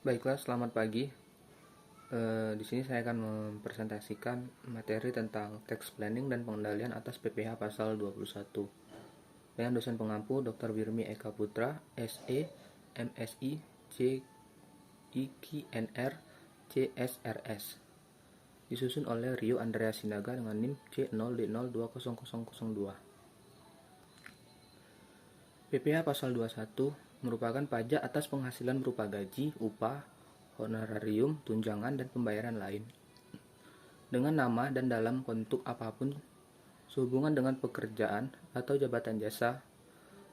Baiklah, selamat pagi. Di sini saya akan mempresentasikan materi tentang tax planning dan pengendalian atas PPh pasal 21 dengan dosen pengampu Dr. Wirmi Eka Putra, SE, MSI, JIKNR, CSRS. Disusun oleh Rio Andrea Sinaga dengan NIM C0D0200002. PPh pasal 21 merupakan pajak atas penghasilan berupa gaji, upah, honorarium, tunjangan, dan pembayaran lain dengan nama dan dalam bentuk apapun sehubungan dengan pekerjaan atau jabatan jasa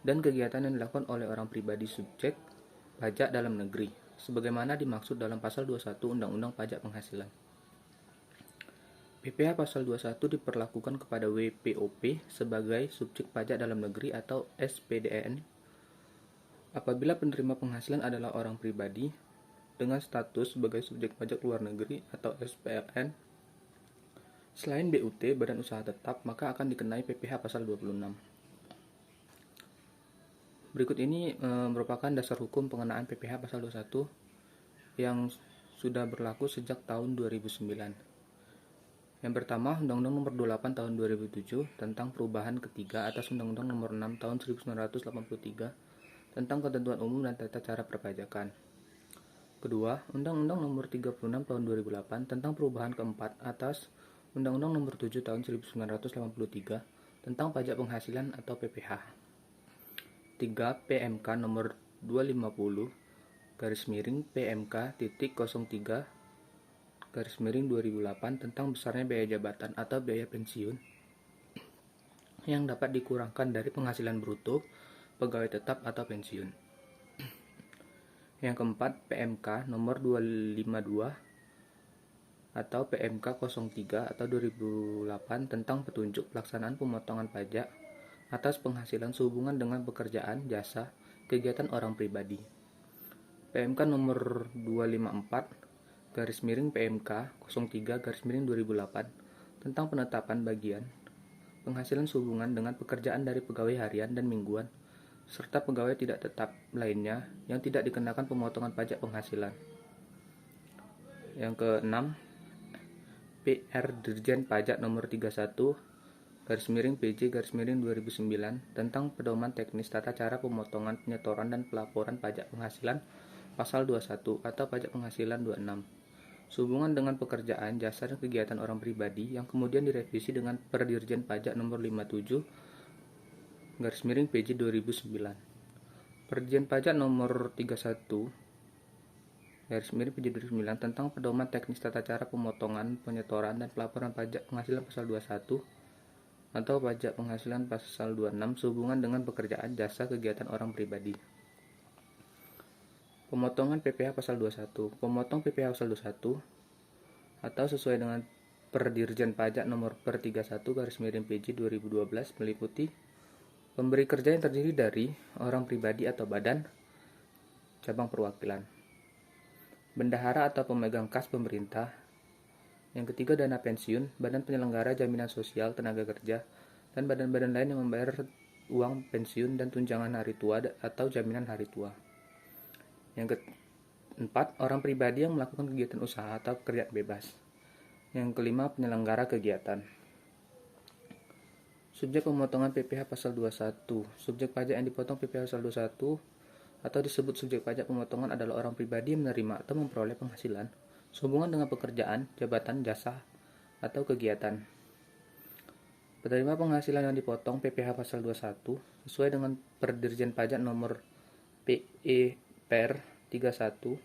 dan kegiatan yang dilakukan oleh orang pribadi subjek pajak dalam negeri sebagaimana dimaksud dalam pasal 21 Undang-Undang Pajak Penghasilan. PPh pasal 21 diperlakukan kepada WPOP sebagai subjek pajak dalam negeri atau SPDN apabila penerima penghasilan adalah orang pribadi dengan status sebagai subjek pajak luar negeri atau SPLN. Selain BUT, Badan Usaha Tetap, maka akan dikenai PPh pasal 26. Berikut ini merupakan dasar hukum pengenaan PPh pasal 21 yang sudah berlaku sejak tahun 2009. Yang pertama, Undang-Undang Nomor 28 Tahun 2007 tentang perubahan ketiga atas Undang-Undang Nomor 6 Tahun 1983 tentang ketentuan umum dan tata cara perpajakan. Kedua, Undang-Undang Nomor 36 Tahun 2008 tentang perubahan keempat atas Undang-Undang Nomor 7 Tahun 1983 tentang pajak penghasilan atau PPh. 3. PMK Nomor 250 PMK.03/2008 tentang besarnya biaya jabatan atau biaya pensiun yang dapat dikurangkan dari penghasilan bruto pegawai tetap atau pensiun. Yang keempat, PMK nomor 252 atau PMK 03 atau 2008 tentang petunjuk pelaksanaan pemotongan pajak atas penghasilan sehubungan dengan pekerjaan, jasa, kegiatan orang pribadi. PMK nomor 254 PMK 03 tentang penetapan bagian penghasilan sehubungan dengan pekerjaan dari pegawai harian dan mingguan serta pegawai tidak tetap lainnya yang tidak dikenakan pemotongan pajak penghasilan. Yang keenam, PR Dirjen Pajak Nomor 31/PJ/2009 tentang pedoman teknis tata cara pemotongan, penyetoran, dan pelaporan pajak penghasilan pasal 21 atau pajak penghasilan 26 sehubungan dengan pekerjaan, jasa, dan kegiatan orang pribadi yang kemudian direvisi dengan Perdirjen Pajak Nomor 57/PJ 2009. Perdirjen Pajak Nomor 31/PJ 2009 tentang pedoman teknis tata cara pemotongan, penyetoran, dan pelaporan pajak penghasilan pasal 21 atau pajak penghasilan pasal 26 sehubungan dengan pekerjaan, jasa, kegiatan orang pribadi. Pemotongan PPh pasal 21. Pemotong PPh pasal 21 atau sesuai dengan Perdirjen Pajak Nomor 31/PJ 2012 meliputi pemberi kerja yang terdiri dari orang pribadi atau badan cabang perwakilan, bendahara atau pemegang kas pemerintah. Yang ketiga, dana pensiun, badan penyelenggara jaminan sosial tenaga kerja, dan badan-badan lain yang membayar uang pensiun dan tunjangan hari tua atau jaminan hari tua. Yang keempat, orang pribadi yang melakukan kegiatan usaha atau pekerjaan bebas. Yang kelima, penyelenggara kegiatan. Subjek pemotongan PPh pasal 21. Subjek pajak yang dipotong PPh pasal 21 atau disebut subjek pajak pemotongan adalah orang pribadi yang menerima atau memperoleh penghasilan sehubungan dengan pekerjaan, jabatan, jasa, atau kegiatan. Penerima penghasilan yang dipotong PPh pasal 21 sesuai dengan Perdirjen Pajak Nomor PE/Per 31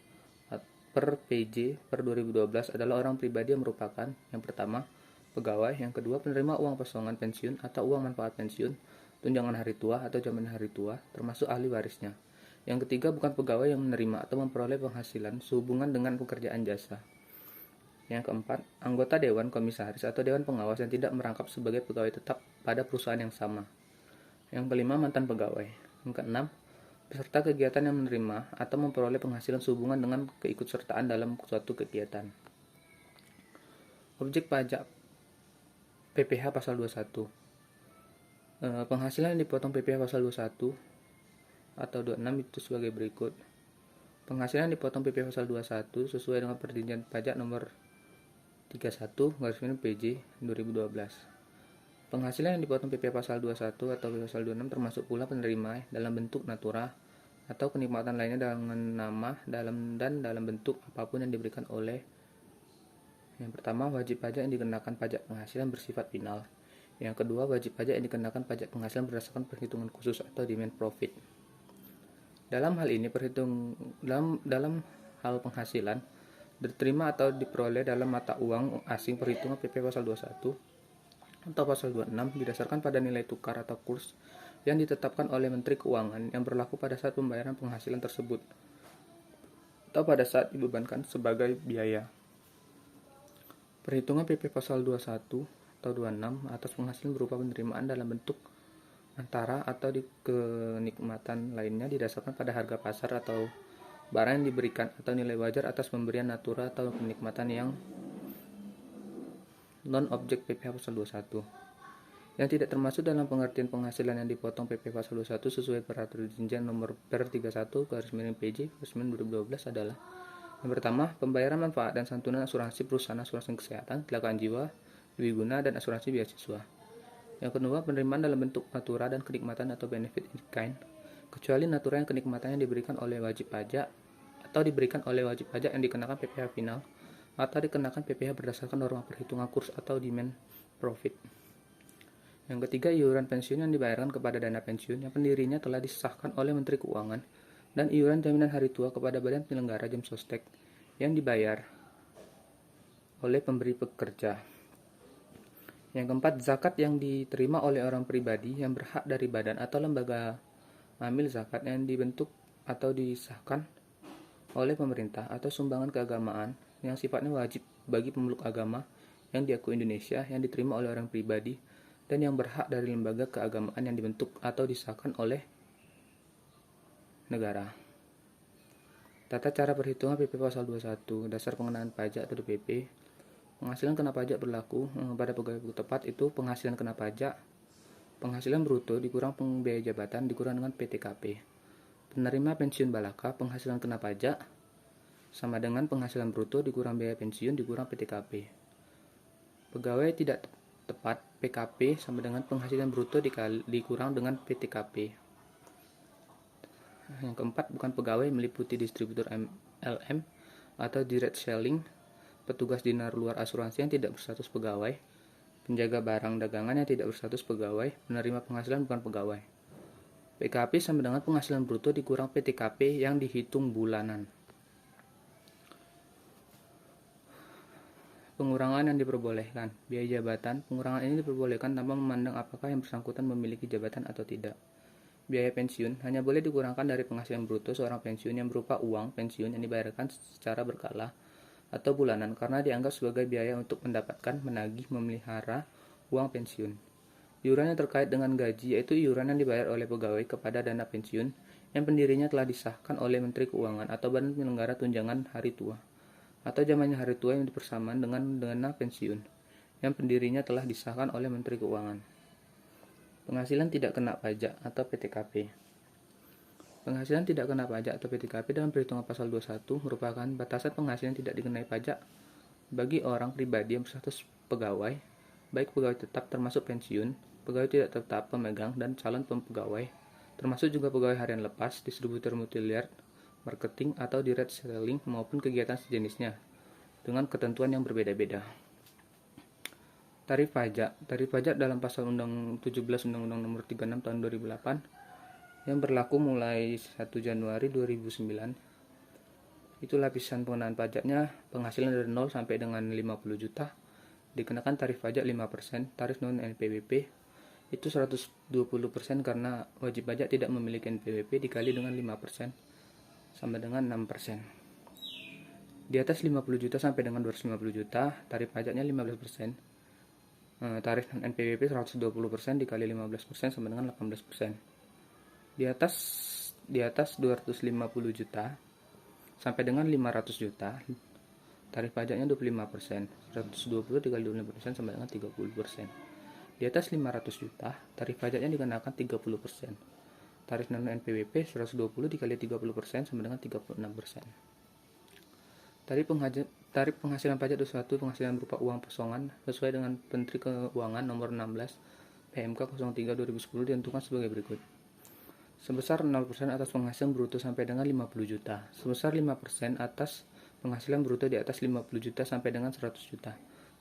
per PJ per 2012 adalah orang pribadi yang merupakan yang pertama, pegawai, yang kedua, penerima uang potongan pensiun atau uang manfaat pensiun, tunjangan hari tua atau jaminan hari tua, termasuk ahli warisnya. Yang ketiga, bukan pegawai yang menerima atau memperoleh penghasilan sehubungan dengan pekerjaan jasa. Yang keempat, anggota Dewan Komisaris atau Dewan Pengawas yang tidak merangkap sebagai pegawai tetap pada perusahaan yang sama. Yang kelima, mantan pegawai. Yang keenam, peserta kegiatan yang menerima atau memperoleh penghasilan sehubungan dengan keikutsertaan dalam suatu kegiatan. Objek pajak PPh pasal 21. Penghasilan yang dipotong PPh pasal 21 atau 26 itu sebagai berikut. Penghasilan dipotong PPh pasal 21 sesuai dengan Perjanjian Pajak nomor 31/PJ 2012. Penghasilan yang dipotong PPh pasal 21 atau PPh pasal 26 termasuk pula penerima dalam bentuk natura atau kenikmatan lainnya dengan nama dalam bentuk apapun yang diberikan oleh. Yang pertama, wajib pajak yang dikenakan pajak penghasilan bersifat final. Yang kedua, wajib pajak yang dikenakan pajak penghasilan berdasarkan perhitungan khusus atau demand profit. Dalam hal ini dalam hal penghasilan diterima atau diperoleh dalam mata uang asing perhitungan PP pasal 21 atau pasal 26 didasarkan pada nilai tukar atau kurs yang ditetapkan oleh Menteri Keuangan yang berlaku pada saat pembayaran penghasilan tersebut atau pada saat dibebankan sebagai biaya. Perhitungan PP pasal 21 atau 26 atas penghasilan berupa penerimaan dalam bentuk antara atau di kenikmatan lainnya didasarkan pada harga pasar atau barang yang diberikan atau nilai wajar atas pemberian natura atau kenikmatan yang non-objek PPh pasal 21. Yang tidak termasuk dalam pengertian penghasilan yang dipotong PP pasal 21 sesuai Perjanjian nomor Per31/PJ/2012 adalah: yang pertama, pembayaran manfaat dan santunan asuransi perusahaan asuransi kesehatan, kecelakaan jiwa, dwiguna, dan asuransi beasiswa. Yang kedua, penerimaan dalam bentuk natura dan kenikmatan atau benefit in kind, kecuali natura yang kenikmatannya diberikan oleh wajib pajak atau diberikan oleh wajib pajak yang dikenakan PPh final atau dikenakan PPh berdasarkan norma perhitungan kurs atau demand profit. Yang ketiga, iuran pensiun yang dibayarkan kepada dana pensiun yang pendirinya telah disahkan oleh Menteri Keuangan dan iuran jaminan hari tua kepada badan penyelenggara jam sostek yang dibayar oleh pemberi pekerja. Yang keempat, zakat yang diterima oleh orang pribadi yang berhak dari badan atau lembaga amil zakat yang dibentuk atau disahkan oleh pemerintah atau sumbangan keagamaan yang sifatnya wajib bagi pemeluk agama yang diakui Indonesia yang diterima oleh orang pribadi dan yang berhak dari lembaga keagamaan yang dibentuk atau disahkan oleh negara. Tata cara perhitungan PP pasal 21, dasar pengenaan pajak atau DPP. Penghasilan kena pajak berlaku pada pegawai tepat itu penghasilan kena pajak, penghasilan bruto dikurang biaya jabatan dikurang dengan PTKP. Penerima pensiun balaka, penghasilan kena pajak sama dengan penghasilan bruto dikurang biaya pensiun dikurang PTKP. Pegawai tidak tepat, PKP sama dengan penghasilan bruto dikurang dengan PTKP. Yang keempat, bukan pegawai meliputi distributor LM atau direct selling, petugas dinar luar asuransi yang tidak berstatus pegawai, penjaga barang dagangan yang tidak berstatus pegawai, penerima penghasilan bukan pegawai. PKP sama dengan penghasilan bruto dikurang PTKP yang dihitung bulanan. Pengurangan yang diperbolehkan. Biaya jabatan. Pengurangan ini diperbolehkan tanpa memandang apakah yang bersangkutan memiliki jabatan atau tidak. Biaya pensiun hanya boleh dikurangkan dari penghasilan bruto seorang pensiun yang berupa uang pensiun yang dibayarkan secara berkala atau bulanan karena dianggap sebagai biaya untuk mendapatkan, menagih, memelihara uang pensiun. Iuran yang terkait dengan gaji yaitu iuran yang dibayar oleh pegawai kepada dana pensiun yang pendirinya telah disahkan oleh Menteri Keuangan atau Badan Penyelenggara Tunjangan Hari Tua atau zamannya hari tua yang dipersamaan dengan dana pensiun yang pendirinya telah disahkan oleh Menteri Keuangan. Penghasilan tidak kena pajak atau PTKP. Penghasilan tidak kena pajak atau PTKP dalam perhitungan pasal 21 merupakan batasan penghasilan tidak dikenai pajak bagi orang pribadi yang berstatus pegawai, baik pegawai tetap termasuk pensiun, pegawai tidak tetap pemegang dan calon pegawai, termasuk juga pegawai harian lepas, distributor multiliar, marketing atau direct selling maupun kegiatan sejenisnya dengan ketentuan yang berbeda-beda. Tarif pajak. Tarif pajak dalam pasal 17 Undang-Undang Nomor 36 Tahun 2008 yang berlaku mulai 1 Januari 2009. Itu lapisan pengenaan pajaknya penghasilan dari 0 sampai dengan 50 juta dikenakan tarif pajak 5%, tarif non NPWP itu 120% karena wajib pajak tidak memiliki NPWP dikali dengan 5% sama dengan 6%. Di atas 50 juta sampai dengan 250 juta, tarif pajaknya 15%. Tarif NPWP 120% dikali 15% sama dengan 18%. Di atas 250 juta sampai dengan 500 juta, tarif pajaknya 25%. 120 dikali 25% sama dengan 30%. Di atas 500 juta, tarif pajaknya dikenakan 30%. Tarif non NPWP 120 dikali 30% sama dengan 36%. Tarif penghasilan pajak 21 penghasilan berupa uang posongan sesuai dengan Menteri Keuangan nomor 16 PMK 03 2010 ditentukan sebagai berikut. Sebesar 0% atas penghasilan bruto sampai dengan 50 juta. Sebesar 5% atas penghasilan bruto di atas 50 juta sampai dengan 100 juta.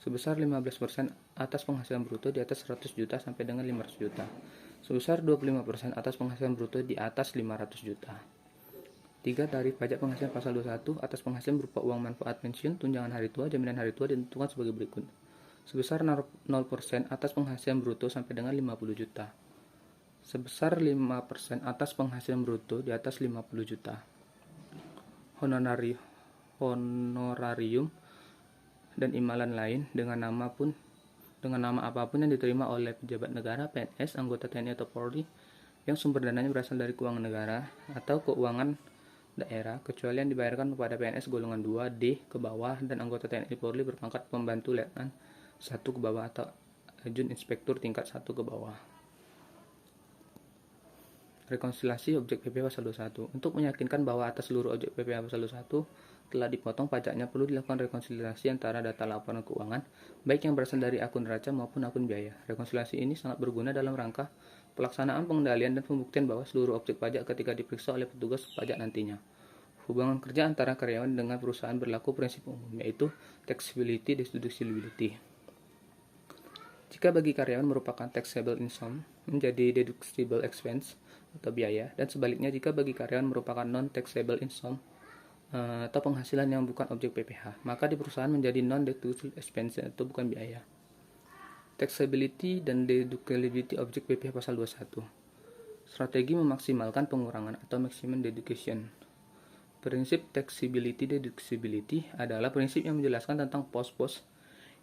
Sebesar 15% atas penghasilan bruto di atas 100 juta sampai dengan 500 juta. Sebesar 25% atas penghasilan bruto di atas 500 juta. 3. Tarif pajak penghasilan pasal 21 atas penghasilan berupa uang manfaat pensiun, tunjangan hari tua, jaminan hari tua ditentukan sebagai berikut. Sebesar 0% atas penghasilan bruto sampai dengan 50 juta. Sebesar 5% atas penghasilan bruto di atas 50 juta. Honorarium dan imbalan lain dengan nama apapun yang diterima oleh pejabat negara, PNS, anggota TNI atau Polri yang sumber dananya berasal dari keuangan negara atau keuangan daerah, kecuali yang dibayarkan kepada PNS golongan 2D ke bawah dan anggota TNI Polri berpangkat pembantu letnan 1 ke bawah atau ajun inspektur tingkat 1 ke bawah. Rekonsiliasi objek PPh pasal 21. Untuk meyakinkan bahwa atas seluruh objek PPh pasal 21 telah dipotong pajaknya, perlu dilakukan rekonsiliasi antara data laporan keuangan, baik yang berasal dari akun neraca maupun akun biaya. Rekonsiliasi ini sangat berguna dalam rangka pelaksanaan pengendalian dan pembuktian bahwa seluruh objek pajak ketika diperiksa oleh petugas pajak nantinya. Hubungan kerja antara karyawan dengan perusahaan berlaku prinsip umum, yaitu taxability deductibility. Jika bagi karyawan merupakan taxable income menjadi deductible expense atau biaya, dan sebaliknya jika bagi karyawan merupakan non-taxable income atau penghasilan yang bukan objek PPh, maka di perusahaan menjadi non-deductible expense atau bukan biaya. Taxability dan deductibility objek PPh pasal 21. Strategi memaksimalkan pengurangan atau maximum deduction. Prinsip taxability deductibility adalah prinsip yang menjelaskan tentang pos-pos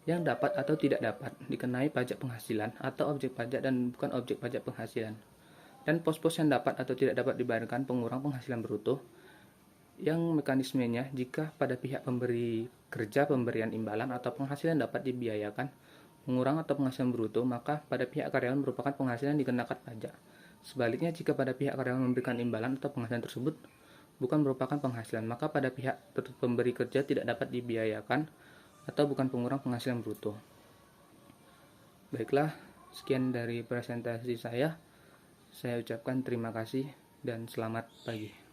yang dapat atau tidak dapat dikenai pajak penghasilan atau objek pajak dan bukan objek pajak penghasilan, dan pos-pos yang dapat atau tidak dapat dibayarkan pengurang penghasilan bruto, yang mekanismenya jika pada pihak pemberi kerja pemberian imbalan atau penghasilan dapat dibiayakan mengurang atau penghasilan bruto, maka pada pihak karyawan merupakan penghasilan dikenakan pajak. Sebaliknya, jika pada pihak karyawan memberikan imbalan atau penghasilan tersebut bukan merupakan penghasilan, maka pada pihak pemberi kerja tidak dapat dibiayakan atau bukan pengurang penghasilan bruto. Baiklah, sekian dari presentasi saya. Saya ucapkan terima kasih dan selamat pagi.